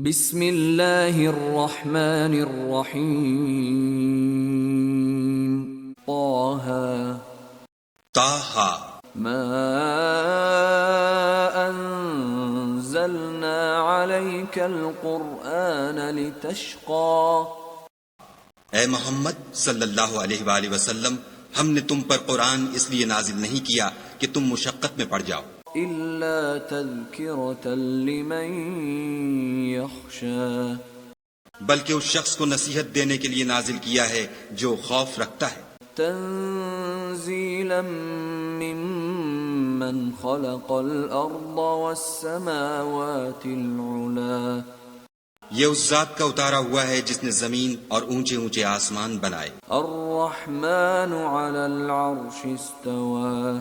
بسم اللہ الرحمن الرحیم طه طه ما انزلنا عليك القرآن لتشقى اے محمد صلی اللہ علیہ وآلہ وسلم، ہم نے تم پر قرآن اس لیے نازل نہیں کیا کہ تم مشقت میں پڑ جاؤ، إلا تذكرة لمن يخشى بلکہ اس شخص کو نصیحت دینے کے لیے نازل کیا ہے جو خوف رکھتا ہے، تنزيلا ممن خلق الأرض والسماوات العلا یہ اس ذات کا اتارا ہوا ہے جس نے زمین اور اونچے اونچے آسمان بنائے، الرحمن على العرش استوى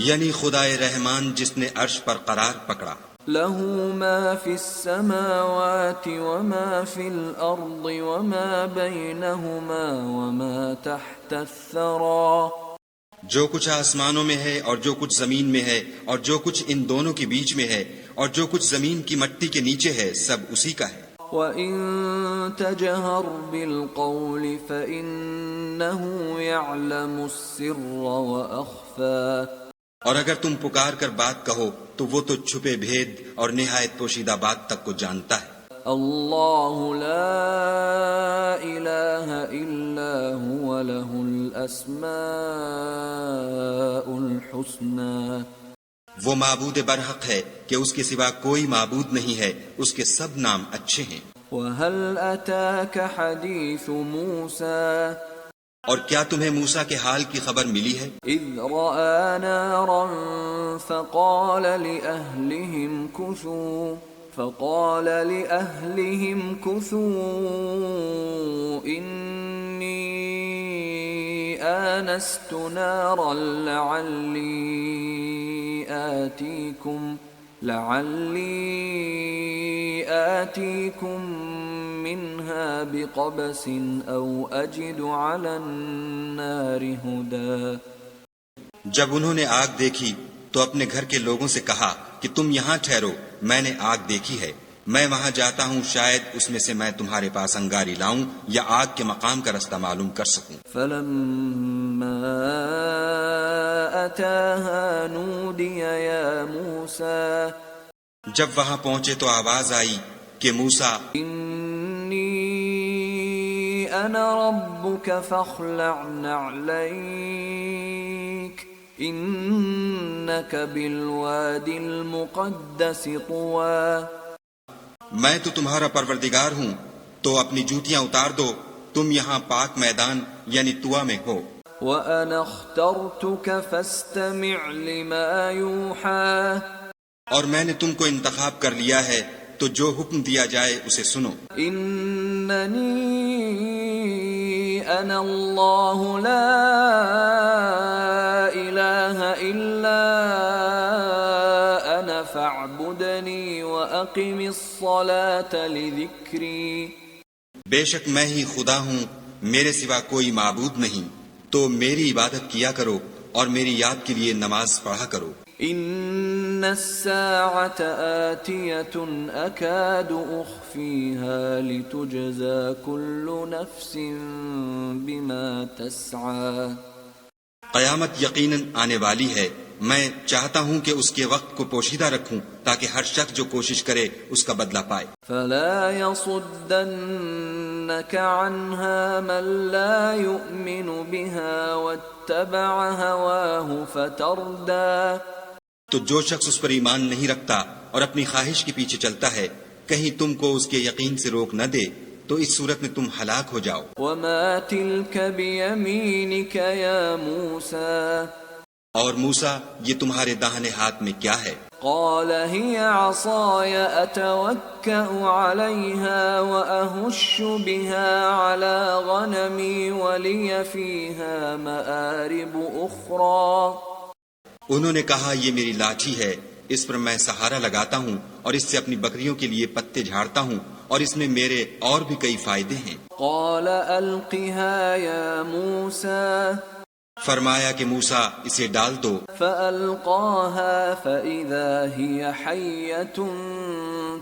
یعنی خدائے رحمان جس نے عرش پر قرار پکڑا، له ما في السماوات وما في الأرض وما بينهما وما تحت الثرى جو کچھ آسمانوں میں ہے اور جو کچھ زمین میں ہے اور جو کچھ ان دونوں کے بیچ میں ہے اور جو کچھ زمین کی مٹی کے نیچے ہے، سب اسی کا ہے، وَإِن تَجْهَرْ بِالْقَوْلِ فَإِنَّهُ يَعْلَمُ السِّرَّ وَأَخْفَى اور اگر تم پکار کر بات کہو تو وہ تو چھپے بھید اور نہایت پوشیدہ بات تک کو جانتا ہے، اللہ لا الہ الا هو له الاسماء الحسنى وہ معبود برحق ہے کہ اس کے سوا کوئی معبود نہیں ہے، اس کے سب نام اچھے ہیں۔ وَهَلْ أَتَاكَ حَدِيثُ مُوسَى اور کیا تمہیں موسیٰ کے حال کی خبر ملی ہے؟ إِذْ رَأَى نَارًا فَقَالَ لِأَهْلِهِمْ كُثُوا إِنِّي آنَسْتُ نَارًا لَعَلِّي آتِيكُمْ مِنْهَا بِقَبَسٍ أَوْ أَجِدُ عَلَى النَّارِ هُدًى جب انہوں نے آگ دیکھی تو اپنے گھر کے لوگوں سے کہا کہ تم یہاں ٹھہرو، میں نے آگ دیکھی ہے، میں وہاں جاتا ہوں، شاید اس میں سے میں تمہارے پاس انگاری لاؤں یا آگ کے مقام کا رستہ معلوم کر سکوں۔ فَلَمَّا أَتَاهَا نُودِيَ يَا مُوسَى جب وہاں پہنچے تو آواز آئی کہ موسیٰ، إِنِّي أَنَا رَبُّكَ فَاخْلَعْ نَعْلَيْكَ إِنَّكَ بِالْوَادِ الْمُقَدَّسِ طُوًى میں تو تمہارا پروردگار ہوں، تو اپنی جوتیاں اتار دو، تم یہاں پاک میدان یعنی طویٰ میں ہو، وَأَنَا اخْتَرْتُكَ فَاسْتَمِعْ لِمَا يُوحَى اور میں نے تم کو انتخاب کر لیا ہے، تو جو حکم دیا جائے اسے سنو، إِنَّنِي أَنَا اللَّهُ لَا إِلَهَ إِلَّا أَنَا فَاعْبُدْنِي وَأَقِمِ الصَّلَاةَ لِذِكْرِي بے شک میں ہی خدا ہوں، میرے سوا کوئی معبود نہیں، تو میری عبادت کیا کرو اور میری یاد کے لیے نماز پڑھا کرو۔ إِنَّ السَّاعَةَ آتِيَةٌ أَكَادُ أُخْفِيهَا لِتُجْزَى كُلُّ نَفْسٍ بِمَا تَسْعَى قیامت یقیناً آنے والی ہے، میں چاہتا ہوں کہ اس کے وقت کو پوشیدہ رکھوں تاکہ ہر شخص جو کوشش کرے اس کا بدلہ پائے۔ فَلَا يَصُدَّنَّكَ عَنْهَا مَن لَّا يُؤْمِنُ بِهَا وَاتَّبَعَ هَوَاهُ فَتَرْدَىٰ تو جو شخص اس پر ایمان نہیں رکھتا اور اپنی خواہش کے پیچھے چلتا ہے، کہیں تم کو اس کے یقین سے روک نہ دے تو اس صورت میں تم ہلاک ہو جاؤ۔ وَمَا تِلْكَ بِيَمِينِكَ يَا مُوسَىٰ اور موسیٰ، یہ تمہارے داہنے ہاتھ میں کیا ہے؟ قَالَ هِيَ عَصَايَ أَتَوَكَّأُ عَلَيْهَا وَأَهُشُّ بِهَا عَلَىٰ غَنَمِي وَلِيَ فِيهَا مَآرِبُ أُخْرَىٰ انہوں نے کہا یہ میری لاٹھی ہے، اس پر میں سہارا لگاتا ہوں اور اس سے اپنی بکریوں کے لیے پتے جھاڑتا ہوں اور اس میں میرے اور بھی کئی فائدے ہیں۔ قَالَ أَلْقِهَا يَا مُوسَىٰ فرمایا کہ موسیٰ اسے ڈال دو، فَأَلْقَاهَا فَإِذَا هِيَ حَيَّةٌ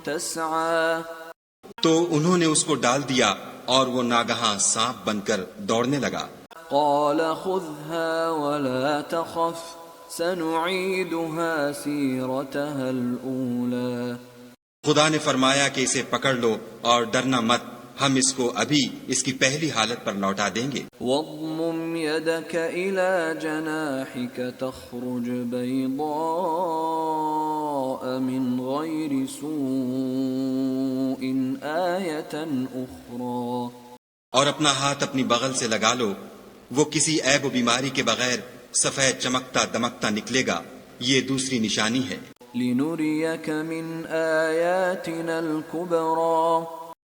تسعى تو انہوں نے اس کو ڈال دیا اور وہ ناگہاں سانپ بن کر دوڑنے لگا۔ قال خذها ولا تخف سنعيدها سيرتها الأولى خدا نے فرمایا کہ اسے پکڑ لو اور ڈرنا مت، ہم اس کو ابھی اس کی پہلی حالت پر لوٹا دیں گے۔ واضمم يدك إلى جناحك تخرج بيضاء من غير سوء آية أخرى اور اپنا ہاتھ اپنی بغل سے لگا لو، وہ کسی عیب و بیماری کے بغیر سفید چمکتا دمکتا نکلے گا، یہ دوسری نشانی ہے۔ لنريك من آياتنا الكبرى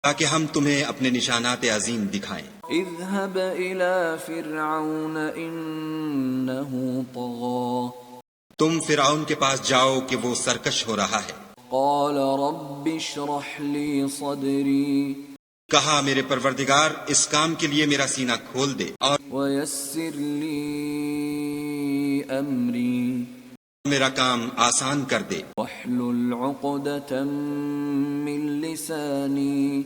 تاکہ ہم تمہیں اپنے نشانات عظیم دکھائیں۔ اذهب إلى فرعون إنه طغى تم فرعون کے پاس جاؤ کہ وہ سرکش ہو رہا ہے۔ قال رب اشرح لي صدري کہا میرے پروردگار اس کام کے لیے میرا سینہ کھول دے اور ويسر لي أمري میرا کام آسان کر دے، واحلل عقدة من لساني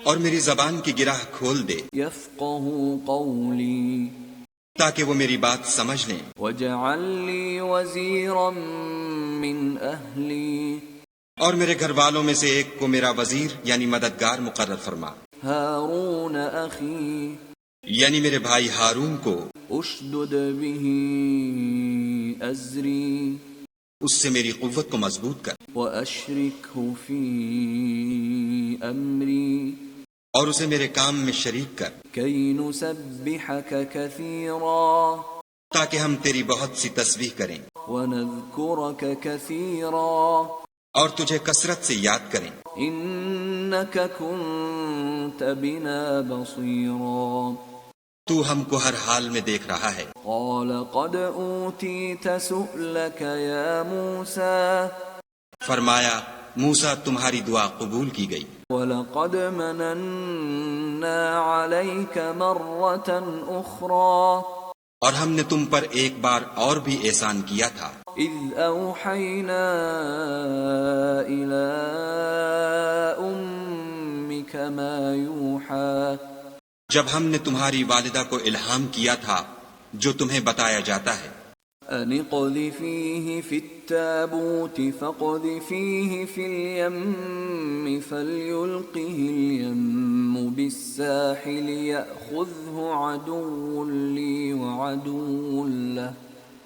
اور میری زبان کی گرہ کھول دے يفقه قولي تاکہ وہ میری بات سمجھ لیں۔ واجعل لي وزيرا من أهلي اور میرے گھر والوں میں سے ایک کو میرا وزیر یعنی مددگار مقرر فرما، هارون أخي یعنی میرے بھائی ہارون کو، اشدد به أزري اس سے میری قوت کو مضبوط کر وأشركه في أمري اور اسے میرے کام میں شریک کر، كي نسبحك كثيرا تاکہ ہم تیری بہت سی تسبیح کریں ونذكرك كثيرا اور تجھے کثرت سے یاد کریں۔ إنك كنت بنا بصيرا تو ہم کو ہر حال میں دیکھ رہا ہے۔ قال قد أوتيت سؤلك يا موسى فرمایا موسیٰ تمہاری دعا قبول کی گئی، وَلَقَدْ مَنَنَّا عَلَيْكَ مَرَّةً أُخْرَى اور ہم نے تم پر ایک بار اور بھی احسان کیا تھا، إِذْ أَوْحَيْنَا إِلَىٰ أُمِّكَ مَا يُوحَىٰ جب ہم نے تمہاری والدہ کو الہام کیا تھا جو تمہیں بتایا جاتا ہے، أَنِ اقْذِفِيهِ فِي التَّابُوتِ فَاقْذِفِيهِ فِي الْيَمِّ فَلْيُلْقِهِ الْيَمُّ بِالسَّاحِلِ يَأْخُذْهُ عَدُوٌّ لِّي وَعَدُوٌّ لَّهُ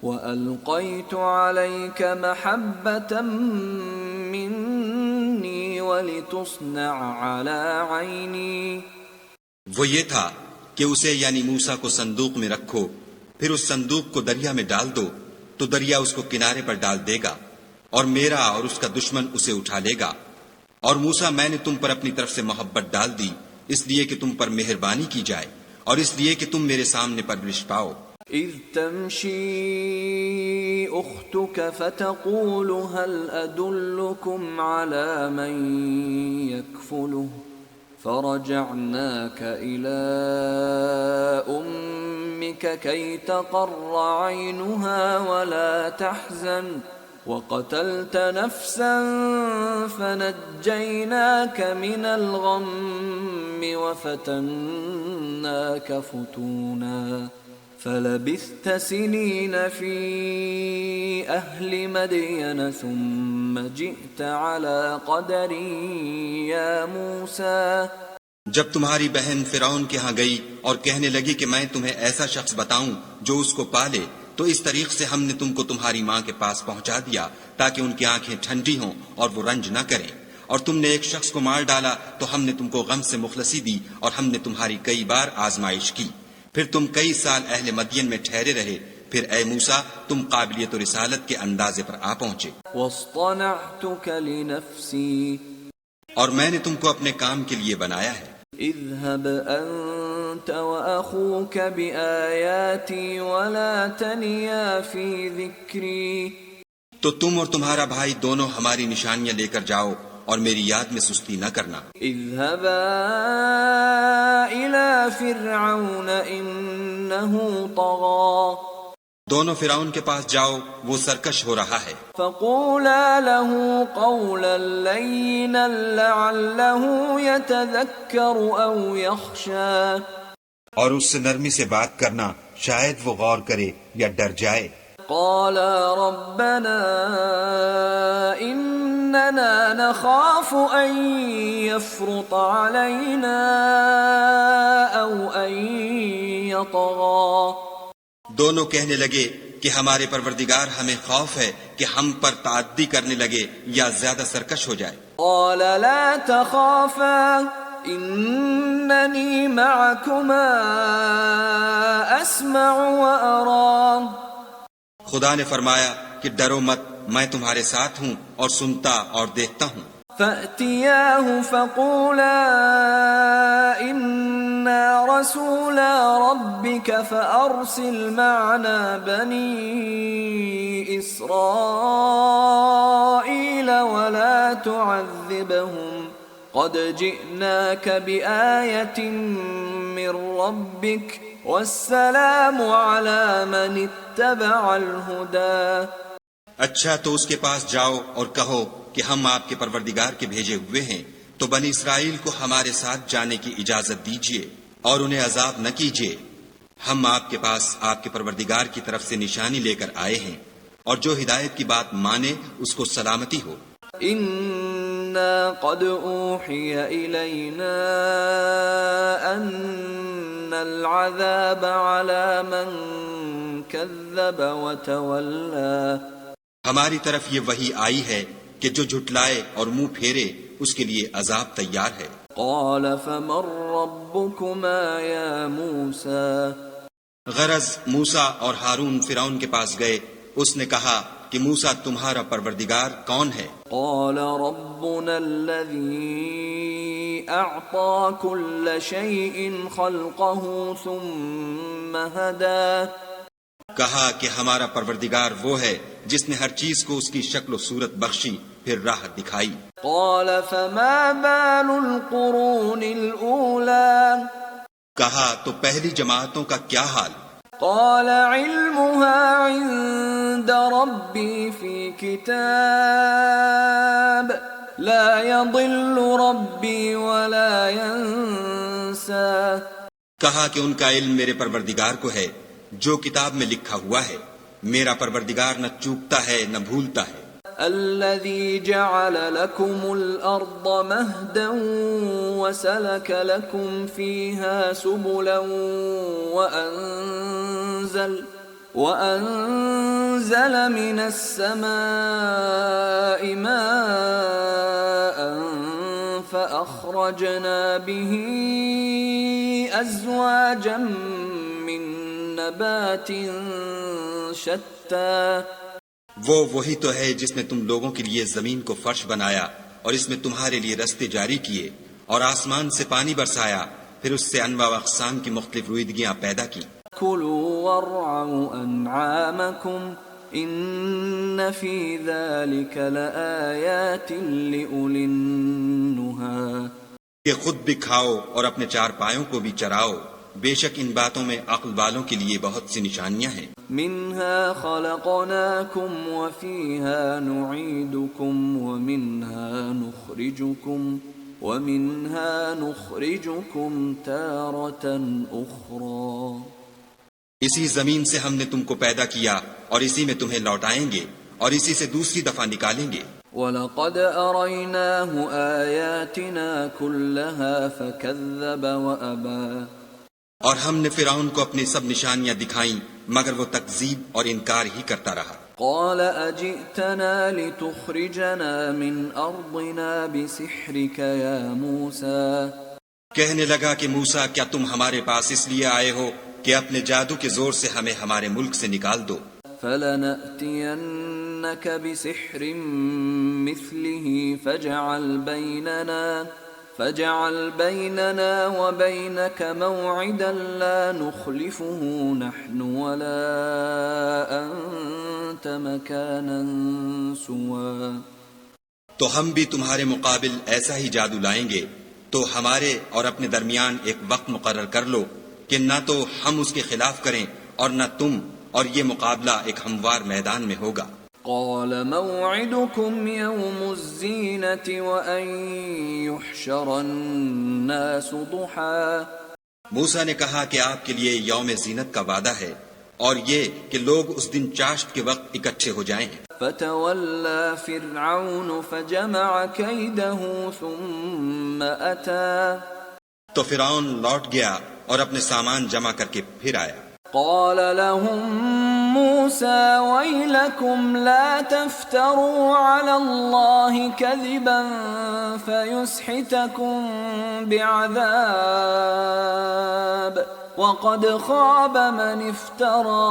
وَأَلْقَيْتُ عَلَيْكَ مَحَبَّةً مِّنِّي وَلِتُصْنَعَ عَلَىٰ عَيْنِي وہ یہ تھا کہ اسے یعنی موسیٰ کو صندوق میں رکھو، پھر اس صندوق کو دریا میں ڈال دو تو دریا اس کو کنارے پر ڈال دے گا اور میرا اور اس کا دشمن اسے اٹھا لے گا۔ اور موسیٰ میں نے تم پر اپنی طرف سے محبت ڈال دی اس لیے کہ تم پر مہربانی کی جائے اور اس لیے کہ تم میرے سامنے پرورش پاؤ۔ إذ تمشي أختك فتقول هل أدلكم على من يكفله فرجعناك إلى أمك كي تقر عينها ولا تحزن وقتلت نفسا فنجيناك من الغم وفتناك فتونا فلبثت سنين في أهل مدين ثم جئت على قدر يا موسى جب تمہاری بہن فرعون کے ہاں گئی اور کہنے لگی کہ میں تمہیں ایسا شخص بتاؤں جو اس کو پالے، تو اس طریق سے ہم نے تم کو تمہاری ماں کے پاس پہنچا دیا تاکہ ان کی آنکھیں ٹھنڈی ہوں اور وہ رنج نہ کریں، اور تم نے ایک شخص کو مار ڈالا تو ہم نے تم کو غم سے مخلصی دی اور ہم نے تمہاری کئی بار آزمائش کی، پھر تم کئی سال اہل مدین میں ٹھہرے رہے، پھر اے موسیٰ تم قابلیت و رسالت کے اندازے پر آ پہنچے، واصطنعتك لنفسي اور میں نے تم کو اپنے کام کے لیے بنایا ہے۔ اذهب أنت وأخوك بآياتي ولا تنيا في ذكري تو تم اور تمہارا بھائی دونوں ہماری نشانیاں لے کر جاؤ اور میری یاد میں سستی نہ کرنا۔ اذهبا إلى فرعون إنه طغى دونوں فرعون کے پاس جاؤ، وہ سرکش ہو رہا ہے۔ فقولا له قولا لينا لعله يتذكر أو يخشى اور اس سے نرمی سے بات کرنا، شاید وہ غور کرے یا ڈر جائے۔ قالا ربنا إننا نخاف أن يفرط علينا أو أن يطغى دونوں کہنے لگے کہ ہمارے پروردگار ہمیں خوف ہے کہ ہم پر تعدی کرنے لگے یا زیادہ سرکش ہو جائے۔ قال لا تخافا إنني معكما أسمع وأرى خدا نے فرمایا کہ ڈرو مت، میں تمہارے ساتھ ہوں اور سنتا اور دیکھتا ہوں۔ فأتياه فقولا إنا رسولا ربك فأرسل معنا بني إسرائيل ولا تعذبهم قد جئناك بآية من ربك والسلام على من اتبع الهدى اچھا تو اس کے پاس جاؤ اور کہو کہ ہم آپ کے پروردگار کے بھیجے ہوئے ہیں، تو بنی اسرائیل کو ہمارے ساتھ جانے کی اجازت دیجیے اور انہیں عذاب نہ کیجیے۔ ہم آپ کے پاس آپ کے پروردگار کی طرف سے نشانی لے کر آئے ہیں، اور جو ہدایت کی بات مانے اس کو سلامتی ہو۔ إنا قد أوحي إلينا أن العذاب على من كذب وتولى ہماری طرف یہ وحی آئی ہے کہ جو جھٹلائے اور منہ پھیرے اس کے لیے عذاب تیار ہے۔ قال فمن ربكما يا موسى غرض موسیٰ اور ہارون فرعون کے پاس گئے، اس نے کہا کہ موسیٰ تمہارا پروردگار کون ہے؟ قال ربنا الذي أعطى كل شيء خلقه ثم هدى کہا کہ ہمارا پروردگار وہ ہے جس نے ہر چیز کو اس کی شکل و صورت بخشی پھر راہ دکھائی۔ قال فما بال القرون الأولى کہا تو پہلی جماعتوں کا کیا حال؟ قال علمها عند ربي في كتاب لا يضل ربي ولا ينسى کہا کہ ان کا علم میرے پروردگار کو ہے، جو کتاب میں لکھا ہوا ہے، میرا پروردگار نہ چوکتا ہے نہ بھولتا ہے۔ الذي جعل لكم الأرض مهدا وسلك لكم فيها سبلا وأنزل من السماء ماء فأخرجنا به أزواجا من نبات شتى وہ وہی تو ہے جس نے تم لوگوں کے لیے زمین کو فرش بنایا اور اس میں تمہارے لیے رستے جاری کیے اور آسمان سے پانی برسایا، پھر اس سے انواع و اقسام کی مختلف رویدگیاں پیدا کی۔ كلوا وارعوا أنعامكم إن في ذلك لآيات لأولي النهى کہ خود بھی کھاؤ اور اپنے چار پایوں کو بھی چراؤ، بے شک ان باتوں میں عقل والوں کے لیے بہت سی نشانیاں ہیں۔ منها خلقناكم وفيها نعيدكم ومنها نخرجكم تارة أخرى اسی زمین سے ہم نے تم کو پیدا کیا اور اسی میں تمہیں لوٹائیں گے اور اسی سے دوسری دفعہ نکالیں گے۔ وَلَقَدْ أَرَيْنَاهُ آيَاتِنَا كُلَّهَا فَكَذَّبَ وَأَبَى اور ہم نے فرعون کو اپنی سب نشانیاں دکھائیں مگر وہ تکذیب اور انکار ہی کرتا رہا۔ قال أجئتنا لتخرجنا من أرضنا بسحرك يا موسى کہنے لگا کہ موسیٰ کیا تم ہمارے پاس اس لیے آئے ہو کہ اپنے جادو کے زور سے ہمیں ہمارے ملک سے نکال دو؟ فلنأتينك بسحر مثله فاجعل بيننا وبينك موعدا لا نخلفه نحن ولا أنت مكانا سوا تو ہم بھی تمہارے مقابل ایسا ہی جادو لائیں گے، تو ہمارے اور اپنے درمیان ایک وقت مقرر کر لو کہ نہ تو ہم اس کے خلاف کریں اور نہ تم، اور یہ مقابلہ ایک ہموار میدان میں ہوگا۔ قال موعدكم يوم الزينة وأن يحشر الناس ضحى موسیٰ نے کہا کہ آپ کے لیے یوم زینت کا وعدہ ہے اور یہ کہ لوگ اس دن چاشت کے وقت اکٹھے ہو جائیں۔ فتولى فرعون فجمع كيده ثم أتى تو فرعون لوٹ گیا اور اپنے سامان جمع کر کے پھر آیا۔ قال لهم موسى ويلكم لا تفتروا على الله كذبا فيسحتكم بعذاب وقد خاب من افترى۔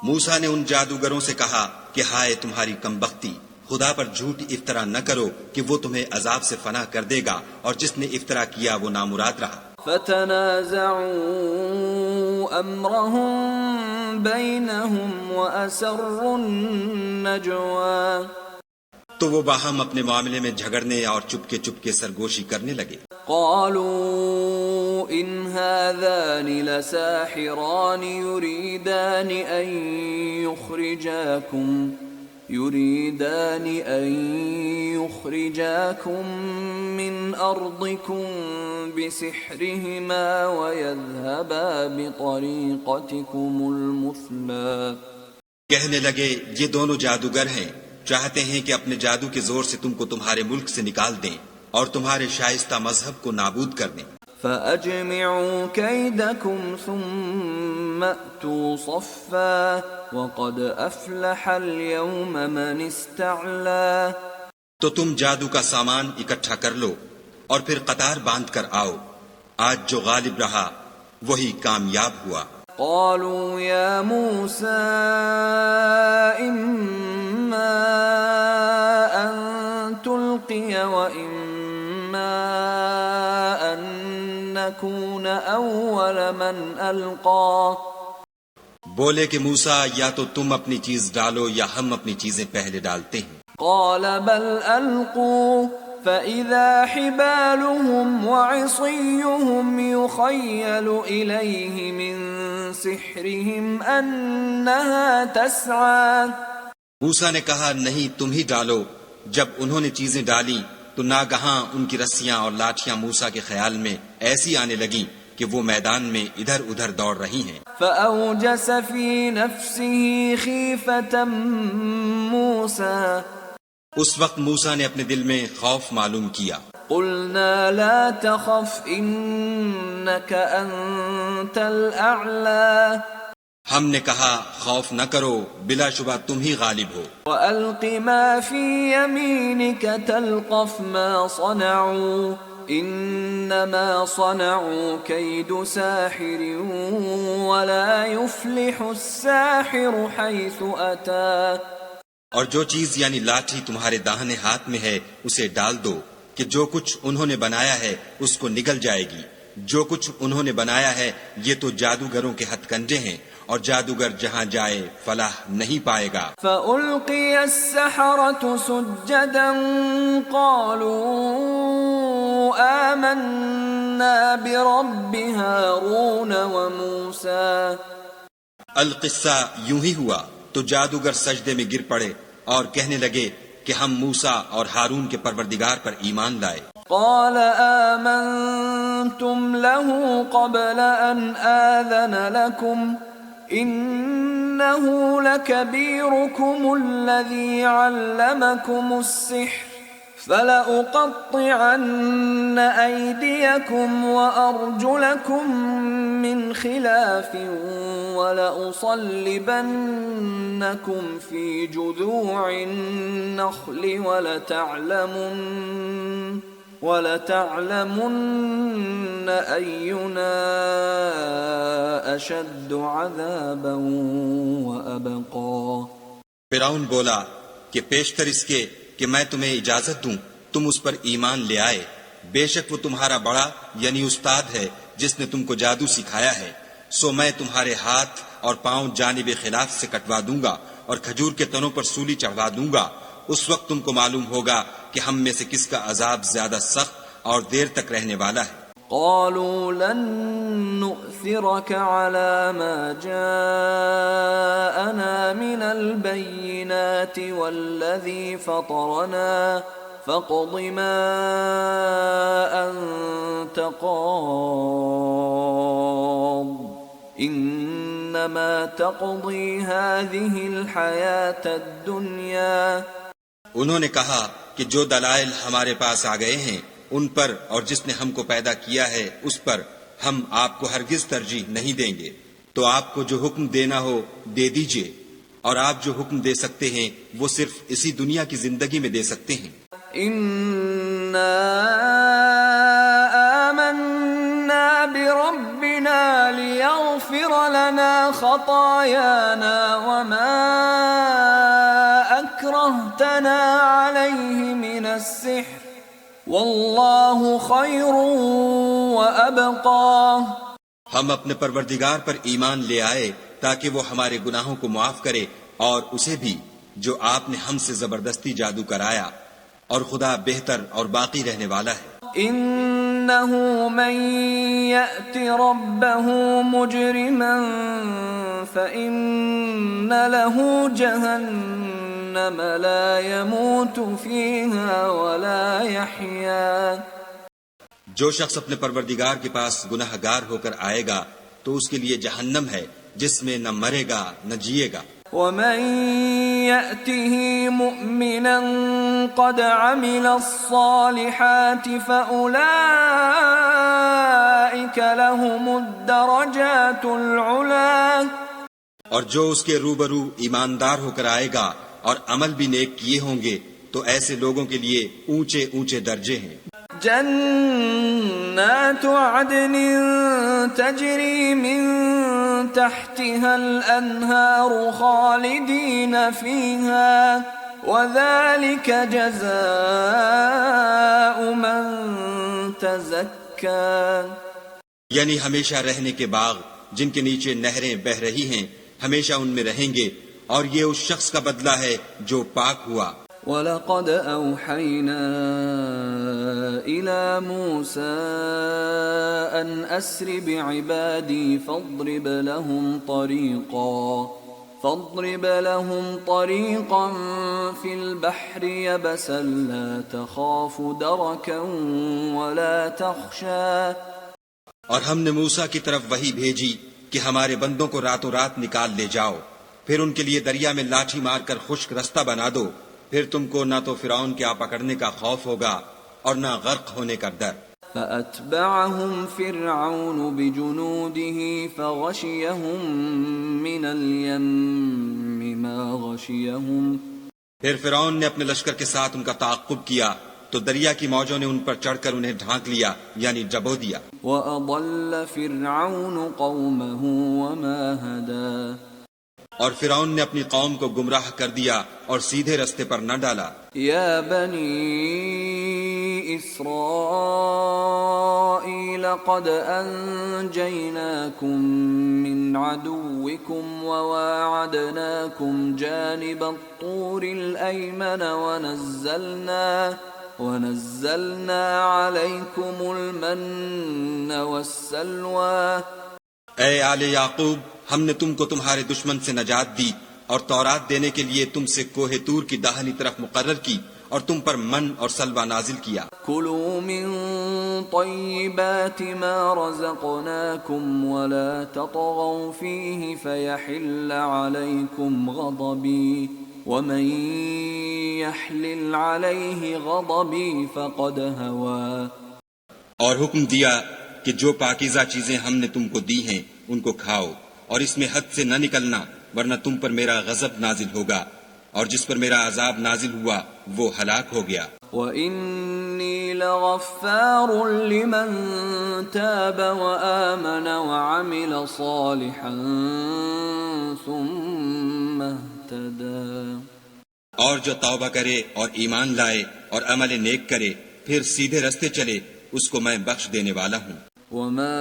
موسیٰ نے ان جادوگروں سے کہا کہ ہائے تمہاری کمبختی، خدا پر جھوٹ افطرا نہ کرو کہ وہ تمہیں عذاب سے فنا کر دے گا، اور جس نے افطرا کیا وہ نامراد رہا۔ فتنازعوا امرهم بينهم واسروا النجوى تو وہ باہم اپنے معاملے میں جھگڑنے اور چپکے چپکے سرگوشی کرنے لگے۔ قالوا ان هذان لساحران يريدان ان يخرجاكم من ارضكم بسحرهما ويذهبا بطريقتكم المثلى۔ کہنے لگے یہ دونوں جادوگر ہیں، چاہتے ہیں کہ اپنے جادو کے زور سے تم کو تمہارے ملک سے نکال دیں اور تمہارے شائستہ مذہب کو نابود کر دیں۔ فَأَجْمِعُوا كَيْدَكُمْ ثُمَّ أْتُوا صَفًّا وَقَدْ أَفْلَحَ الْيَوْمَ مَنِ اسْتَعْلَى۔ تو تم جادو کا سامان اکٹھا کر لو اور پھر قطار باندھ کر آؤ، آج جو غالب رہا وہی کامیاب ہوا۔ قالوا يا موسى إما أن تلقي وإما أن نكون أول من ألقى۔ بولے کہ موسیٰ یا تو تم اپنی چیز ڈالو یا ہم اپنی چیزیں پہلے ڈالتے ہیں۔ قال بل ألقوا فإذا حبالهم وعصيهم يخيل إليه من سحرهم أنها تسعى۔ موسیٰ نے کہا نہیں تم ہی ڈالو۔ جب انہوں نے چیزیں ڈالی تو ناگہاں ان کی رسیاں اور لاٹھیاں موسیٰ کے خیال میں ایسی آنے لگیں کہ وہ میدان میں ادھر ادھر دوڑ رہی ہیں۔ فأوجس في نفسه خيفة موسى۔ اس وقت موسیٰ نے اپنے دل میں خوف معلوم کیا۔ قلنا لا تخف إنك أنت الأعلى۔ ہم نے کہا خوف نہ کرو، بلا شبہ تم ہی غالب ہو۔ وألق ما في يمينك تلقف ما صنعوا إنما صنعوا كيد ساحر ولا يفلح الساحر حيث أتى۔ اور جو چیز یعنی لاٹھی تمہارے داہنے ہاتھ میں ہے اسے ڈال دو کہ جو کچھ انہوں نے بنایا ہے اس کو نگل جائے گی۔ جو کچھ انہوں نے بنایا ہے یہ تو جادوگروں کے ہتھ کنڈے ہیں، اور جادوگر جہاں جائے فلاح نہیں پائے گا۔ فألقي السحرة سجدا قالوا آمنا برب هارون وموسى۔ القصہ یوں ہی ہوا تو جادوگر سجدے میں گر پڑے اور کہنے لگے کہ ہم موسیٰ اور ہارون کے پروردگار پر ایمان لائے۔ قال آمنتم له قبل أن آذن لكم إنه لكبيركم الذي علمكم السحر فلأقطعن أيديكم وأرجلكم من خلاف ولأصلبنكم في جذوع النخل ولتعلمن أينا أشد عذابا وأبقى۔ فرعون بولا کہ پیشتر اس کے کہ میں تمہیں اجازت دوں تم اس پر ایمان لے آئے، بے شک وہ تمہارا بڑا یعنی استاد ہے جس نے تم کو جادو سکھایا ہے، سو میں تمہارے ہاتھ اور پاؤں جانب خلاف سے کٹوا دوں گا اور کھجور کے تنوں پر سولی چڑھوا دوں گا۔ اس وقت تم کو معلوم ہوگا کہ ہم میں سے کس کا عذاب زیادہ سخت اور دیر تک رہنے والا ہے۔ قالوا لن نؤثرك على ما جاءنا من البينات والذي فطرنا فاقض ما أنت قاض إنما تقضي هذه الحياة الدنيا. انہوں نے کہا کہ جو دلائل ہمارے پاس آ گئے ہیں ان پر اور جس نے ہم کو پیدا کیا ہے اس پر ہم آپ کو ہرگز ترجیح نہیں دیں گے. تو آپ کو جو حکم دینا ہو دے دیجئے، اور آپ جو حکم دے سکتے ہیں وہ صرف اسی دنیا کی زندگی میں دے سکتے ہیں. إنا آمنا بربنا ليغفر لنا خطايانا وما أكرهتنا عليه من السحر والله خير وأبقى. ہم اپنے پروردگار پر ایمان لے آئے تاکہ وہ ہمارے گناہوں کو معاف کرے اور اسے بھی جو آپ نے ہم سے زبردستی جادو کرایا، اور خدا بہتر اور باقی رہنے والا ہے. إنه من يأت ربه مجرما فإن له جهنم لا يموت فيها ولا يحيا. جو شخص اپنے پروردگار کے پاس گناہ گار ہو کر آئے گا تو اس کے لیے جہنم ہے جس میں نہ مرے گا نہ جیے گا. ومن يأته مؤمنا قد عمل الصالحات فأولئك لهم الدرجات العلا. اور جو اس کے روبرو ایماندار ہو کر آئے گا اور عمل بھی نیک کیے ہوں گے تو ایسے لوگوں کے لیے اونچے اونچے درجے ہیں. جنات عدن تجري من تحتها الأنهار خالدين فيها وذلك جزاء من تزكى. یعنی ہمیشہ رہنے کے باغ جن کے نیچے نہریں بہ رہی ہیں، ہمیشہ ان میں رہیں گے، اور یہ اس شخص کا بدلہ ہے جو پاک ہوا. وَلَقَدْ أَوْحَيْنَا إِلَى مُوسَىٰ أَنْ أَسْرِ بِعِبَادِي فَاضْرِبْ لَهُمْ طَرِيقًا فِي الْبَحْرِ يَبَسًا لَا تَخَافُ دَرَكًا وَلَا تَخْشَىٰ. اور ہم نے موسیٰ کی طرف وحی بھیجی کہ ہمارے بندوں کو راتوں رات نکال لے جاؤ، پھر ان کے لیے دریا میں لاٹھی مار کر خشک رستہ بنا دو، پھر تم کو نہ تو فرعون کے آ پکڑنے کا خوف ہوگا اور نہ غرق ہونے کا ڈر. فَأَتْبَعَهُمْ فِرْعَوْنُ بِجُنُودِهِ فَغَشِيَهُمْ مِنَ الْيَمِّ مَا غَشِيَهُمْ. پھر فرعون نے اپنے لشکر کے ساتھ ان کا تعاقب کیا تو دریا کی موجوں نے ان پر چڑھ کر انہیں ڈھانک لیا، یعنی ڈبو دیا. وَأَضَلَّ فِرْعَوْنُ قَوْمَهُ وَمَا هَدَىٰ. اور فرعون نے اپنی قوم کو گمراہ کر دیا اور سیدھے رستے پر نہ ڈالا. یا بنی اسرائیل قد انجیناکم من عدوکم وواعدناکم جانب الطور الایمن ونزلنا علیکم المن والسلوى. اے آل یعقوب، ہم نے تم کو تمہارے دشمن سے نجات دی اور تورات دینے کے لیے تم سے کوہ طور کی داہنی طرف مقرر کی اور تم پر من اور سلوہ نازل کیا. کلوا من طیبات ما رزقناکم ولا تطغوا فیہ فیحل علیکم غضبی ومن یحلل علیہ غضبی فقد ہوا. اور حکم دیا کہ جو پاکیزہ چیزیں ہم نے تم کو دی ہیں ان کو کھاؤ، اور اس میں حد سے نہ نکلنا ورنہ تم پر میرا غضب نازل ہوگا، اور جس پر میرا عذاب نازل ہوا وہ ہلاک ہو گیا. وَإِنِّي لَغَفَّارٌ لِمَن تَابَ وَآمَنَ وَعَمِلَ صَالِحًا ثُمَّ اهْتَدَىٰ. اور جو توبہ کرے اور ایمان لائے اور عمل نیک کرے پھر سیدھے رستے چلے اس کو میں بخش دینے والا ہوں. وَمَا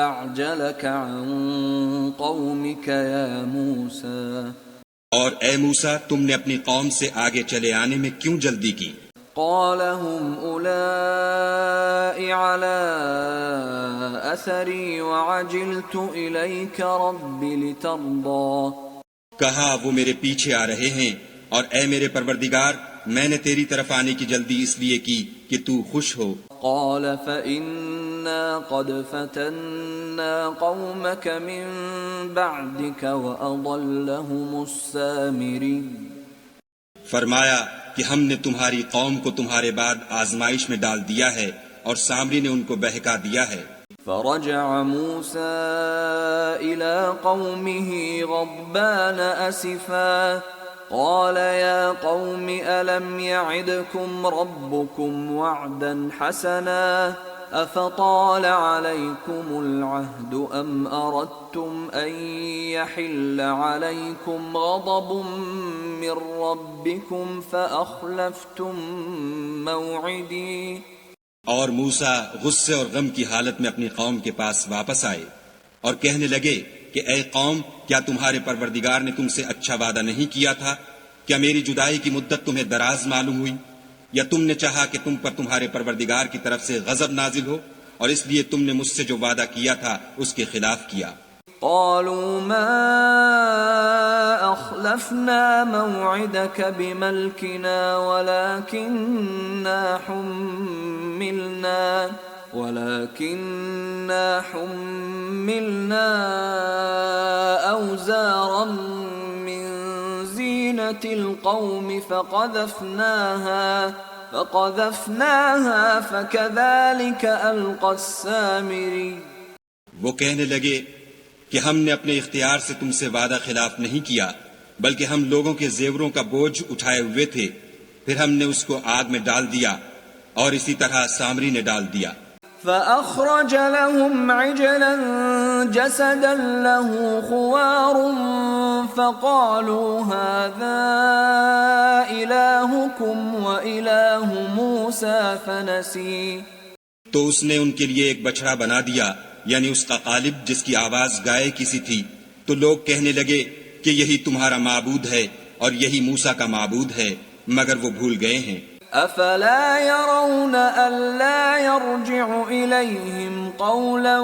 أَعْجَلَكَ عَن قَوْمِكَ يَا مُوسَىٰ. اور اے موسیٰ، تم نے اپنی قوم سے آگے چلے آنے میں کیوں جلدی کی؟ قَالَ هُمْ أُولَاءِ عَلَىٰ أثري وعجلت إليك رب لترضى کہا وہ میرے پیچھے آ رہے ہیں، اور اے میرے پروردگار میں نے تیری طرف آنے کی جلدی اس لیے کی کہ تو خوش ہو۔ قال فإنا قد فتنا قومك من بعدك وأضلهم السامري فرمایا کہ ہم نے تمہاری قوم کو تمہارے بعد آزمائش میں ڈال دیا ہے اور سامری نے ان کو بہکا دیا ہے۔ فرجع موسى إلى قومه غضبان أسفا قال يا قوم ألم يعدكم ربكم وعدا حسنا أفطال عليكم العهد أم أردتم أن يحل عليكم غضب من ربكم فأخلفتم موعدي۔ اور موسیٰ غصے اور غم کی حالت میں اپنی قوم کے پاس واپس آئے اور کہنے لگے کہ اے قوم، کیا تمہارے پروردگار نے تم سے اچھا وعدہ نہیں کیا تھا؟ کیا میری جدائی کی مدت تمہیں دراز معلوم ہوئی، یا تم نے چاہا کہ تم پر تمہارے پروردگار کی طرف سے غضب نازل ہو اور اس لیے تم نے مجھ سے جو وعدہ کیا تھا اس کے خلاف کیا؟ قالوا ما أخلفنا موعدك بملكنا ولكننا حملنا أوزارا من زينة القوم فقذفناها فكذلك ألقى السامري۔ وہ کہنے لگے کہ ہم نے اپنے اختیار سے تم سے وعدہ خلاف نہیں کیا، بلکہ ہم لوگوں کے زیوروں کا بوجھ اٹھائے ہوئے تھے، پھر ہم نے اس کو آگ میں ڈال دیا اور اسی طرح سامری نے ڈال دیا۔ فأخرج لهم عجلا جسدا له خوار فقالوا هذا إلهكم وإله موسى فنسي۔ تو اس نے ان کے لیے ایک بچڑا بنا دیا، یعنی اس کا قالب جس کی آواز گائے کسی تھی، تو لوگ کہنے لگے کہ یہی تمہارا معبود ہے اور یہی موسیٰ کا معبود ہے، مگر وہ بھول گئے ہیں۔ افلا يرون الا يرجع اليهم قولا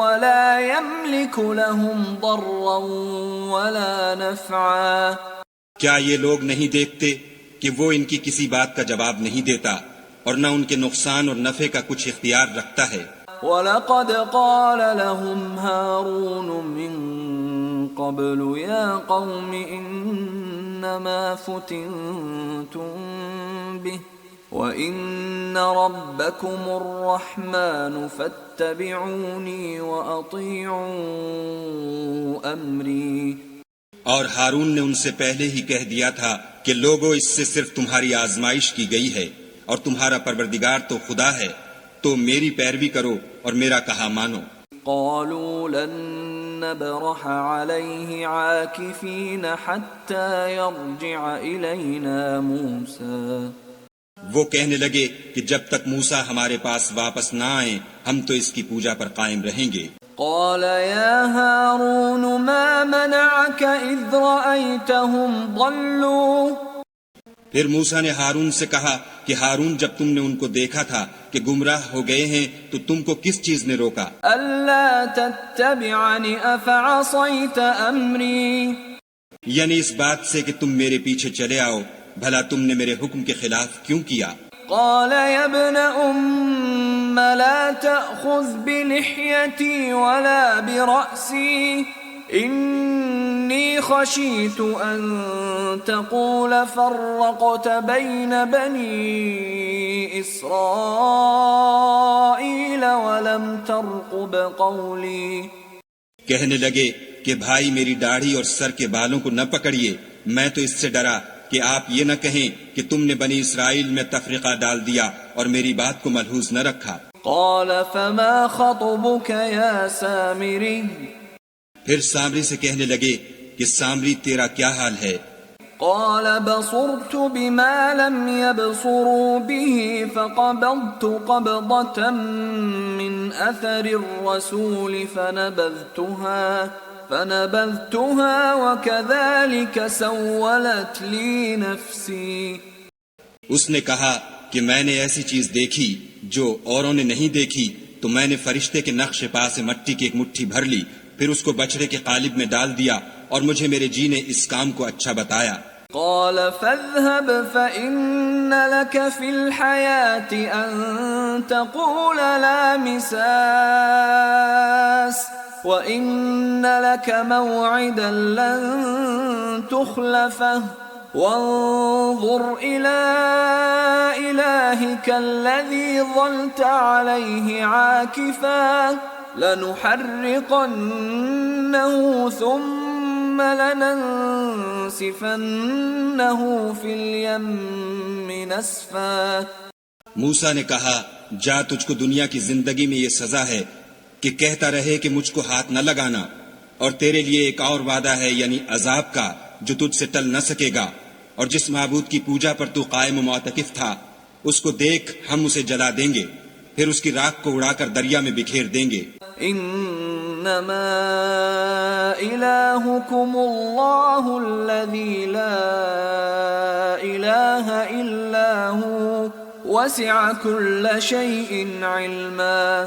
ولا يملك لهم ضرا ولا نفعا۔ کیا یہ لوگ نہیں دیکھتے کہ وہ ان کی کسی بات کا جواب نہیں دیتا اور نہ ان کے نقصان اور نفع کا کچھ اختیار رکھتا ہے؟ وَلَقَدْ قَالَ لَهُمْ هَارُونُ مِن قَبْلُ يَا قَوْمِ إِنَّمَا فُتِنْتُمْ بِهِ وَإِنَّ رَبَّكُمُ الرَّحْمَنُ فَاتَّبِعُونِي وَأَطِيعُوا أَمْرِي۔ اور ہارون نے ان سے پہلے ہی کہہ دیا تھا کہ لوگوں، اس سے صرف تمہاری آزمائش کی گئی ہے اور تمہارا پروردگار تو خدا ہے، تو میری پیروی کرو اور میرا کہا مانو۔ قالوا لن نبرح عليه عاكفين حتى يرجع إلينا موسى۔ وہ کہنے لگے کہ جب تک موسیٰ ہمارے پاس واپس نہ آئیں ہم تو اس کی پوجا پر قائم رہیں گے۔ قال يا هارون ما منعك إذ رأيتهم ضلوا۔ پھر موسیٰ نے ہارون سے کہا کہ ہارون، جب تم نے ان کو دیکھا تھا کہ گمراہ ہو گئے ہیں تو تم کو کس چیز نے روکا؟ ألا تتبعني أفعصيت أمري۔ یعنی اس بات سے کہ تم میرے پیچھے چلے آؤ، بھلا تم نے میرے حکم کے خلاف کیوں کیا؟ قال يا ابن أم لا تأخذ بلحيتي ولا برأسي إني خشيت أن تقول فرقت بين بني إسرائيل ولم ترقب قولي۔ کہنے لگے کہ بھائی میری داڑھی اور سر کے بالوں کو نہ پکڑیے، میں تو اس سے ڈرا کہ آپ یہ نہ کہیں کہ تم نے بنی اسرائیل میں تفریقہ ڈال دیا اور میری بات کو ملحوظ نہ رکھا۔ قال فما خطبك يا سامري۔ پھر سامری سے کہنے لگے کہ سامری تیرا کیا حال ہے؟ قال بصرت بما لم يبصروا به فقبضت قبضة من أثر الرسول فنبذتها وكذلك سولت لي نفسي۔ اس نے کہا کہ میں نے ایسی چیز دیکھی جو اوروں نے نہیں دیکھی، تو میں نے فرشتے کے نقش پا سے مٹی کی ایک مٹھی بھر لی، پھر اس کو بچڑے کے قالب میں ڈال دیا، اور مجھے میرے جی نے اس کام کو اچھا بتایا۔ قال فاذهب فإن لك في الحياة أن تقول لا مساس وإن لك موعدا لن تخلفه وانظر إلى إلهك الذي ظلت عليه عاكفا لنحرقنه ثم لننسفنه في اليم نسفا۔ موسیٰ نے کہا جا، تجھ کو دنیا کی زندگی میں یہ سزا ہے کہ کہتا رہے کہ مجھ کو ہاتھ نہ لگانا، اور تیرے لیے ایک اور وعدہ ہے، یعنی عذاب کا، جو تجھ سے ٹل نہ سکے گا، اور جس معبود کی پوجا پر تو قائم و معتکف تھا اس کو دیکھ، ہم اسے جلا دیں گے، پھر اس کی راکھ کو اڑا کر دریا میں بکھیر دیں گے۔ انما الہکم اللہ الذی لا الہ الا ہو وسع کل شیء علما۔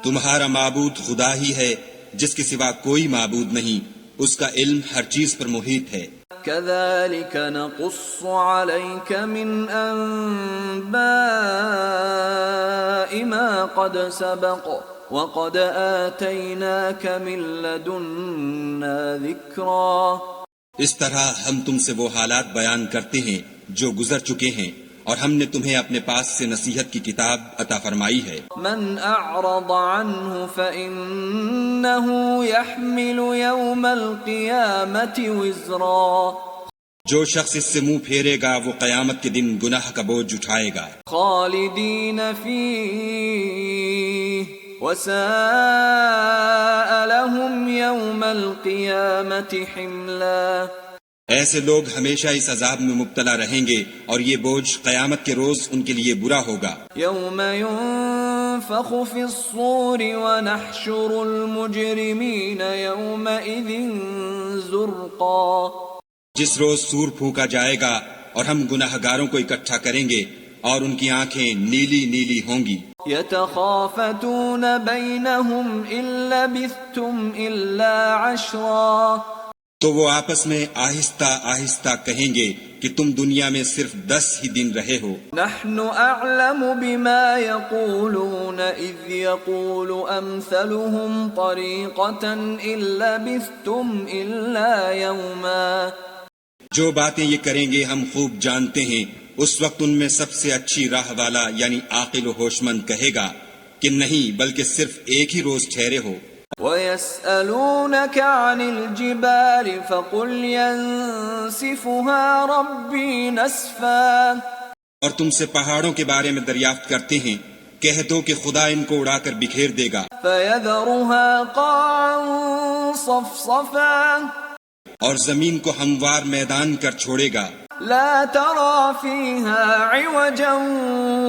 تمہارا معبود خدا ہی ہے جس کے سوا کوئی معبود نہیں، اس کا علم ہر چیز پر محیط ہے۔ كذلك نقص عليك من أنباء ما قد سبق وقد آتيناك من لدنا ذكرا۔ اس طرح ہم تم سے وہ حالات بیان کرتے ہیں جو گزر چکے ہیں، اور ہم نے تمہیں اپنے پاس سے نصیحت کی کتاب عطا فرمائی ہے۔ من اعرض عنه فإنه يحمل يوم القيامة وزرا۔ جو شخص اس سے منہ پھیرے گا وہ قیامت کے دن گناہ کا بوجھ اٹھائے گا۔ خالدین فیہ وساء لهم يوم القيامة حملا۔ ایسے لوگ ہمیشہ اس عذاب میں مبتلا رہیں گے، اور یہ بوجھ قیامت کے روز ان کے لیے برا ہوگا۔ یوم ينفخ في الصور ونحشر المجرمین یومئذ زرقا۔ جس روز سور پھونکا جائے گا اور ہم گناہ گاروں کو اکٹھا کریں گے، اور ان کی آنکھیں نیلی نیلی ہوں گی۔ یتخافتون بینہم ان لبثتم الا عشرا۔ تو وہ آپس میں آہستہ آہستہ کہیں گے کہ تم دنیا میں صرف 10 ہی دن رہے ہو۔ نحن اعلم بما يقولون اذ يقول امثلهم طریقة ان لبثتم الا یوما۔ جو باتیں یہ کریں گے ہم خوب جانتے ہیں، اس وقت ان میں سب سے اچھی راہ والا یعنی عاقل و ہوشمند کہے گا کہ نہیں، بلکہ صرف ایک ہی روز ٹھہرے ہو۔ وَيَسْأَلُونَكَ عَنِ الْجِبَالِ فَقُلْ يَنسِفُهَا رَبِّي نَسْفًا۔ اور تم سے پہاڑوں کے بارے میں دریافت کرتے ہیں، کہہ دو کہ خدا ان کو اڑا کر بکھیر دے گا۔ فَيَذَرُهَا قَاعًا صَفْصَفًا۔ اور زمین کو ہموار میدان کر چھوڑے گا۔ لَا تَرَى فِيهَا عِوَجًا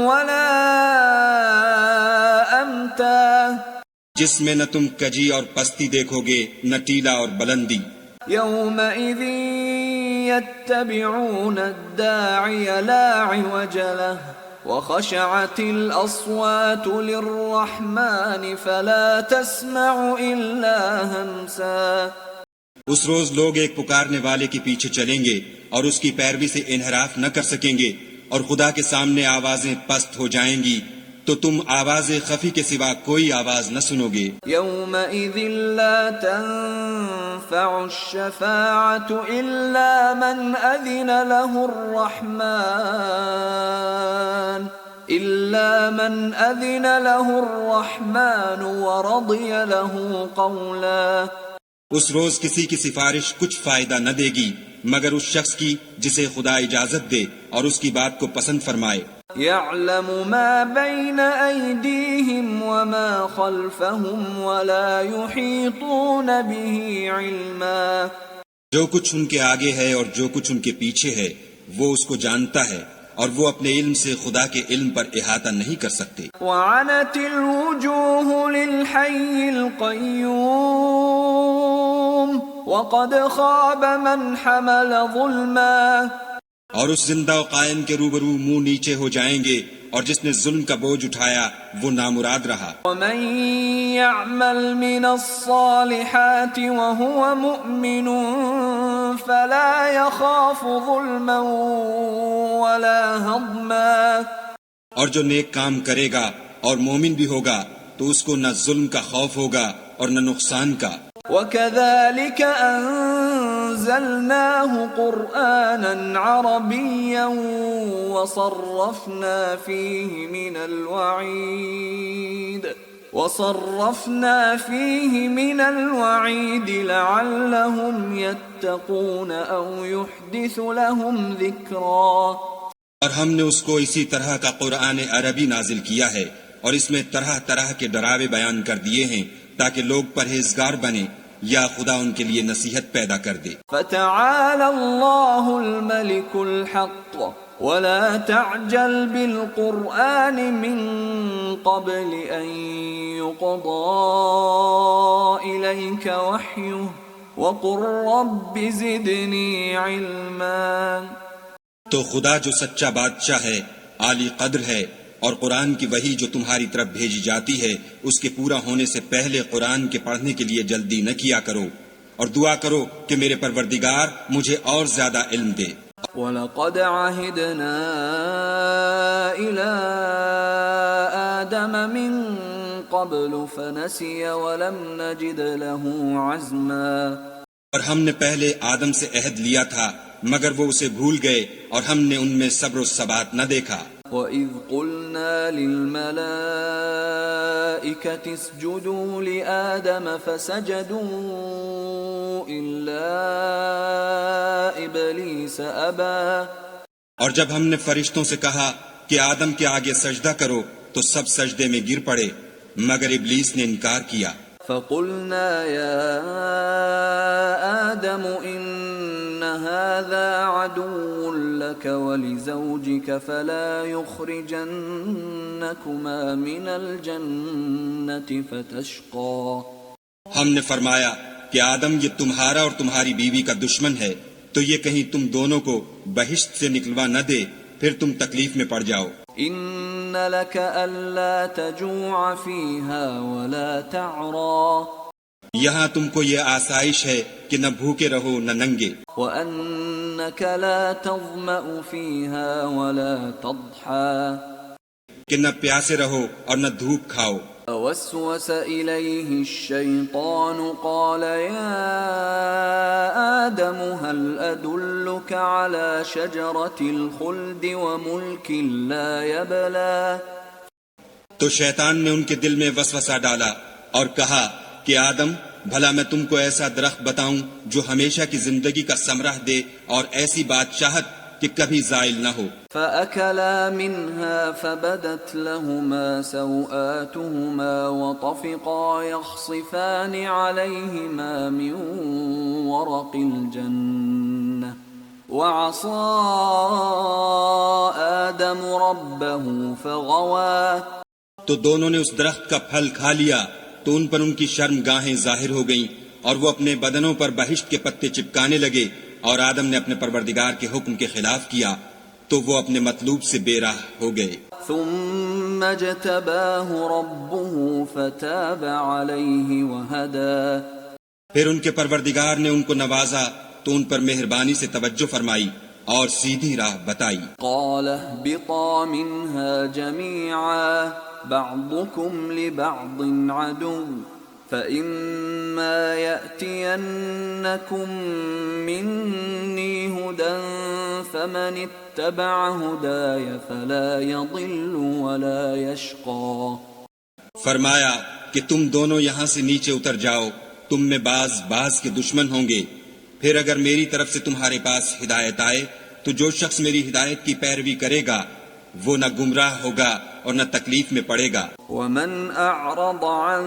وَلَا أَمْتًا۔ جس میں نہ تم کجی اور پستی دیکھو گے، نہ ٹیلا اور بلندی۔ يومئذ يتبعون الداعي لا عوج له وخشعت الأصوات للرحمن فلا تسمع إلا همسا۔ اس روز لوگ ایک پکارنے والے کے پیچھے چلیں گے اور اس کی پیروی سے انحراف نہ کر سکیں گے، اور خدا کے سامنے آوازیں پست ہو جائیں گی تو تم آواز خفی کے سوا کوئی آواز نہ سنو گے۔ يومئذ لا تنفع الشفاعة إلا من أذن له الرحمن ورضي له قولا۔ اس روز کسی کی سفارش کچھ فائدہ نہ دے گی مگر اس شخص کی جسے خدا اجازت دے اور اس کی بات کو پسند فرمائے۔ يعلم ما بين أيديهم وما خلفهم ولا يحيطون به علما۔ جو کچھ ان کے آگے ہے اور جو کچھ ان کے پیچھے ہے وہ اس کو جانتا ہے، اور وہ اپنے علم سے خدا کے علم پر احاطہ نہیں کر سکتے۔ وعنت الوجوه للحي القيوم وقد خاب من حمل ظلما۔ اور اس زندہ و قائم کے روبرو منہ نیچے ہو جائیں گے اور جس نے ظلم کا بوجھ اٹھایا وہ نامراد رہا. ومن يعمل من الصالحات وهو مؤمن فلا يخاف ظلما ولا هضما. اور جو نیک کام کرے گا اور مومن بھی ہوگا تو اس کو نہ ظلم کا خوف ہوگا اور نہ نقصان کا. وكذلك أنزلناه قرآنا عربيا وصرفنا فيه من الوعيد لعلهم يتقون أو يحدث لهم ذكرا. اور ہم نے اس کو اسی طرح کا قرآن عربی نازل کیا ہے اور اس میں طرح طرح کے ڈراوے بیان کر دیے ہیں تاکہ لوگ پرہیزگار بنیں یا خدا ان کے لیے نصیحت پیدا کر دے. فتعالى الله الملك الحق ولا تعجل بالقرآن من قبل أن يقضى إليك وحيه وقل رب زدني علما. تو خدا جو سچا بادشاہ ہے، عالی قدر ہے، اور قرآن کی وحی جو تمہاری طرف بھیجی جاتی ہے اس کے پورا ہونے سے پہلے قرآن کے پڑھنے کے لیے جلدی نہ کیا کرو، اور دعا کرو کہ میرے پروردگار مجھے اور زیادہ علم دے. وَلَقَدْ عَهِدْنَا إِلَىٰ آدَمَ مِن قَبْلُ فَنَسِيَ وَلَمْ نَجِدْ لَهُ عَزْمًا. اور ہم نے پہلے آدم سے عہد لیا تھا مگر وہ اسے بھول گئے اور ہم نے ان میں صبر و ثبات نہ دیکھا. وَإِذْ قُلْنَا لِلْمَلَائِكَةِ اسْجُدُوا لِآدَمَ فَسَجَدُوا إِلَّا إِبْلِيسَ أَبَى. اور جب ہم نے فرشتوں سے کہا کہ آدم کے آگے سجدہ کرو تو سب سجدے میں گر پڑے مگر ابلیس نے انکار کیا. فَقُلْنَا يَا آدَمُ إِنَّ هَذَا عَدُوٌّ لَكَ وَلِزَوْجِكَ فَلَا يُخْرِجَنَّكُمَا مِنَ الْجَنَّةِ فَتَشْقَى. ہم نے فرمایا کہ آدم یہ تمہارا اور تمہاری بیوی کا دشمن ہے تو یہ کہیں تم دونوں کو بہشت سے نکلوا نہ دے پھر تم تکلیف میں پڑ جاؤ. إِنَّ لَكَ أَلَّا تَجُوعَ فِيهَا وَلَا تَعْرَى. یہاں تم کو یہ آسائش ہے کہ نہ بھوکے رہو نہ ننگے. وَأَنَّكَ لَا تَظْمَأُ فِيهَا وَلَا تَضْحَى. کہ نہ پیاسے رہو اور نہ دھوپ کھاؤ. فوسوس إليه الشيطان قال يا آدم هل أدلك على شجرة الخلد وملك لا يبلى. تو شیطان نے ان کے دل میں وسوسہ ڈالا اور کہا کہ آدم بھلا میں تم کو ایسا درخت بتاؤں جو ہمیشہ کی زندگی کا ثمرہ دے اور ایسی بادشاہت کہ کبھی زائل نہ ہو. فأكلا منها فبدت لهما سوآتهما وطفقا يخصفان عليهما من ورق الجنة وعصى آدم ربه فغوى. تو دونوں نے اس درخت کا پھل کھا لیا تو ان پر ان کی شرم گاہیں ظاہر ہو گئیں اور وہ اپنے بدنوں پر بہشت کے پتے چپکانے لگے اور آدم نے اپنے پروردگار کے حکم کے خلاف کیا تو وہ اپنے مطلوب سے بے راہ ہو گئے. ثم اجتباه ربه فتاب عليه وهدى. پھر ان کے پروردگار نے ان کو نوازا تو ان پر مہربانی سے توجہ فرمائی اور سیدھی راہ بتائی. قال اهبطا منها جميعا بعضكم لبعض عدو فإما يأتينكم مني هدى فمن اتبع هداي فلا يضل ولا يشقى. فرمایا کہ تم دونوں یہاں سے نیچے اتر جاؤ، تم میں بعض کے دشمن ہوں گے، پھر اگر میری طرف سے تمہارے پاس ہدایت آئے تو جو شخص میری ہدایت کی پیروی کرے گا وہ نہ گمراہ ہوگا اور نہ تکلیف میں پڑے گا. ومن اعرض عن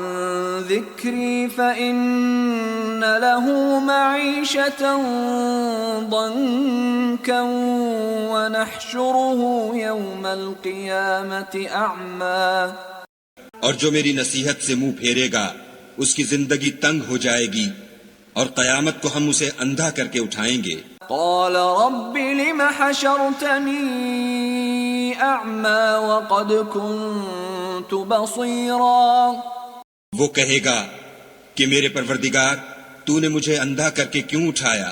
ذکری فإن له معیشة ضنکا ونحشره یوم القیامة اعما. اور جو میری نصیحت سے منہ پھیرے گا اس کی زندگی تنگ ہو جائے گی اور قیامت کو ہم اسے اندھا کر کے اٹھائیں گے. قال رب لم حشرتنی أعمى وقد كنت بصيرا وہ کہے گا کہ میرے پروردگار تو نے مجھے اندھا کر کے کیوں اٹھایا،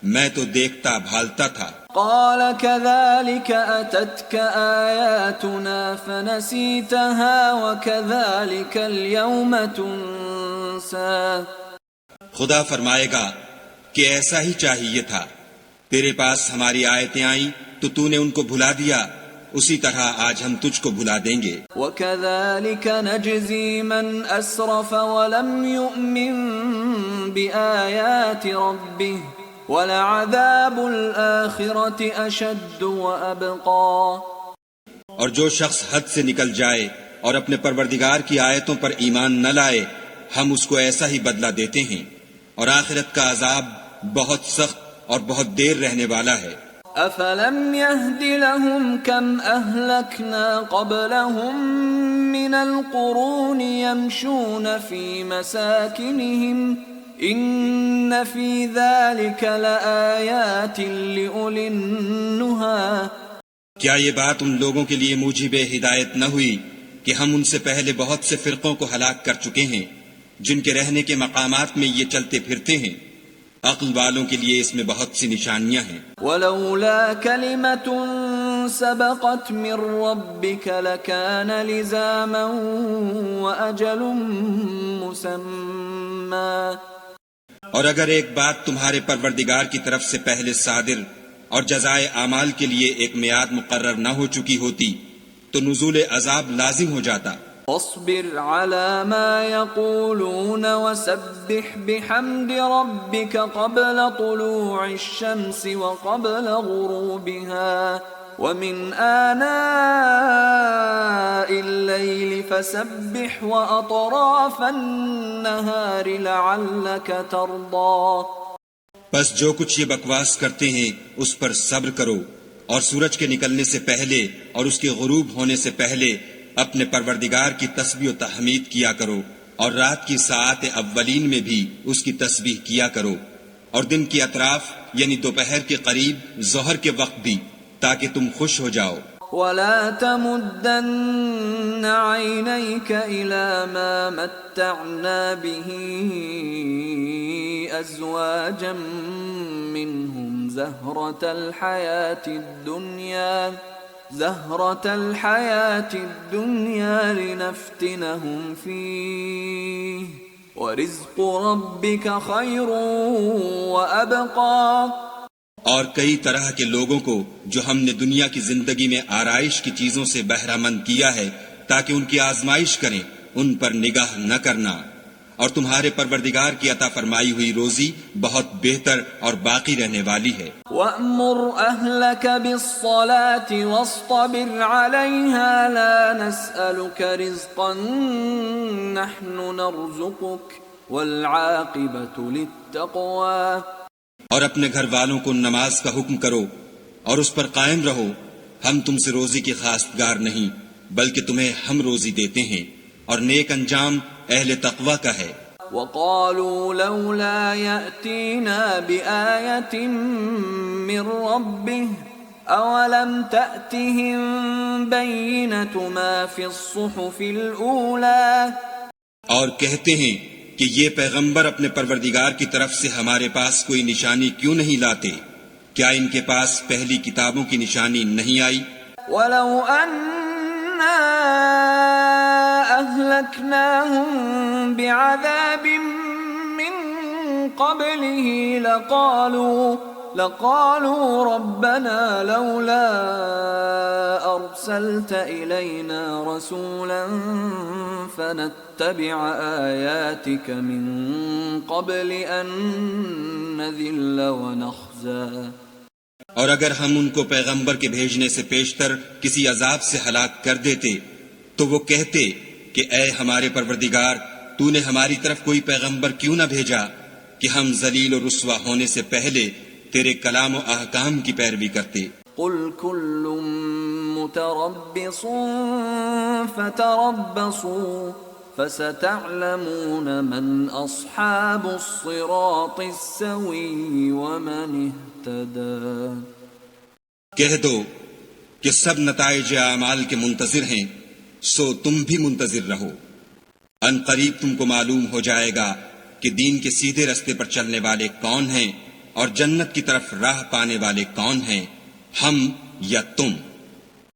میں تو دیکھتا بھالتا تھا۔ قال كذلك أتتك آياتنا فنسيتها وكذلك اليوم تنسى خدا فرمائے گا کہ ایسا ہی چاہیے تھا، تیرے پاس ہماری آیتیں آئیں تو نے ان کو بھلا دیا، اسی طرح آج ہم تجھ کو بھلا دیں گے۔ وكذلك نجزي من أسرف ولم يؤمن بآيات ربه وَلَعَذَابُ الْآخِرَةِ أَشَدُّ وَأَبْقَى، اور جو شخص حد سے نکل جائے اور اپنے پروردگار کی آیتوں پر ایمان نہ لائے، ہم اس کو ایسا ہی بدلہ دیتے ہیں، اور آخرت کا عذاب بہت سخت اور بہت دیر رہنے والا ہے۔ أَفَلَمْ يَهْدِ لَهُمْ كَمْ أَهْلَكْنَا قَبْلَهُمْ مِنَ الْقُرُونِ يَمْشُونَ فِي مَسَاكِنِهِمْ إِنَّ فِي ذَلِكَ لَآيَاتٍ لِأُولِي النُّهَى، کیا یہ بات ان لوگوں کے لیے موجب ہدایت نہ ہوئی کہ ہم ان سے پہلے بہت سے فرقوں کو ہلاک کر چکے ہیں جن کے رہنے کے مقامات میں یہ چلتے پھرتے ہیں؟ عقل والوں کے لیے اس میں بہت سی نشانیاں ہیں۔ وَلَوْلَا كَلِمَةٌ سَبَقَتْ مِن رَّبِّكَ لَكَانَ لِزَامًا وَأَجَلٌ مُّسَمًّى، اور اگر ایک بات تمہارے پروردگار کی طرف سے پہلے صادر اور جزائے اعمال کے لیے ایک میعاد مقرر نہ ہو چکی ہوتی تو نزول عذاب لازم ہو جاتا۔ فاصبر على ما يقولون وسبح بحمد ربك قبل طلوع الشمس وقبل غروبها ومن آناء الليل فسبح وأطراف النهار لعلك ترضى، بس جو کچھ یہ بکواس کرتے ہیں اس پر صبر کرو، اور سورج کے نکلنے سے پہلے اور اس کے غروب ہونے سے پہلے اپنے پروردگار کی تسبیح و تحمید کیا کرو، اور رات کی ساعات اولین میں بھی اس کی تسبیح کیا کرو، اور دن کی اطراف یعنی دوپہر کے قریب ظہر کے وقت بھی، تاکہ تم خوش ہو جاؤ۔ ولا تمدن عينيك إلى ما متعنا به أزواجا منهم زهرة الحياة الدنيا لنفتنهم فيه ورزق ربك خير وأبقى، اور کئی طرح کے لوگوں کو جو ہم نے دنیا کی زندگی میں آرائش کی چیزوں سے بہرہ مند کیا ہے تاکہ ان کی آزمائش کریں، ان پر نگاہ نہ کرنا، اور تمہارے پروردگار کی عطا فرمائی ہوئی روزی بہت بہتر اور باقی رہنے والی ہے۔ وَأْمُرْ أَهْلَكَ بِالصَّلَاةِ وَاصْطَبِرْ عَلَيْهَا لَا نَسْأَلُكَ رِزْقًا نَحْنُ نَرْزُقُكَ وَالْعَاقِبَةُ لِلتَّقْوَى، اور اپنے گھر والوں کو نماز کا حکم کرو اور اس پر قائم رہو، ہم تم سے روزی کی خواستگار نہیں بلکہ تمہیں ہم روزی دیتے ہیں، اور نیک انجام اہل تقوی کا ہے۔ وَقَالُوا لَوْلَا يَأْتِينَا بِآيَةٍ مِّن رَّبِّهِ أَوَلَمْ تَأْتِهِم بَيِّنَةُ مَا فِي الصُّحُفِ الْأُولَى، اور کہتے ہیں کہ یہ پیغمبر اپنے پروردگار کی طرف سے ہمارے پاس کوئی نشانی کیوں نہیں لاتے؟ کیا ان کے پاس پہلی کتابوں کی نشانی نہیں آئی؟ وَلَوْ أَنَّا أَهْلَكْنَاهُم بِعَذَابٍ مِّن قَبْلِهِ لَقَالُوا رَبَّنَا لَوْلَا أَرْسَلْتَ إِلَيْنَا رَسُولًا فَنَتَّبِعَ آيَاتِكَ مِن قَبْلِ أَن نَّذِلَّ وَنَخْزَىٰ، اور اگر ہم ان کو پیغمبر کے بھیجنے سے پیشتر کسی عذاب سے ہلاک کر دیتے تو وہ کہتے کہ اے ہمارے پروردگار، تو نے ہماری طرف کوئی پیغمبر کیوں نہ بھیجا کہ ہم ذلیل و رسوا ہونے سے پہلے تیرے کلام و احکام کی پیروی کرتے۔ قُلْ كُلٌّ مُتَرَبِّصٌ فَتَرَبَّصُوا فَسَتَعْلَمُونَ مَنْ أَصْحَابُ الصِّرَاطِ السَّوِيِّ وَمَنِ اهْتَدَى، کہہ دو کہ سب نتائج اعمال کے منتظر ہیں، سو تم بھی منتظر رہو۔ ان قریب تم کو معلوم ہو جائے گا کہ دین کے سیدھے رستے پر چلنے والے کون ہیں اور جنت کی طرف راہ پانے والے کون ہیں، ہم یا تم۔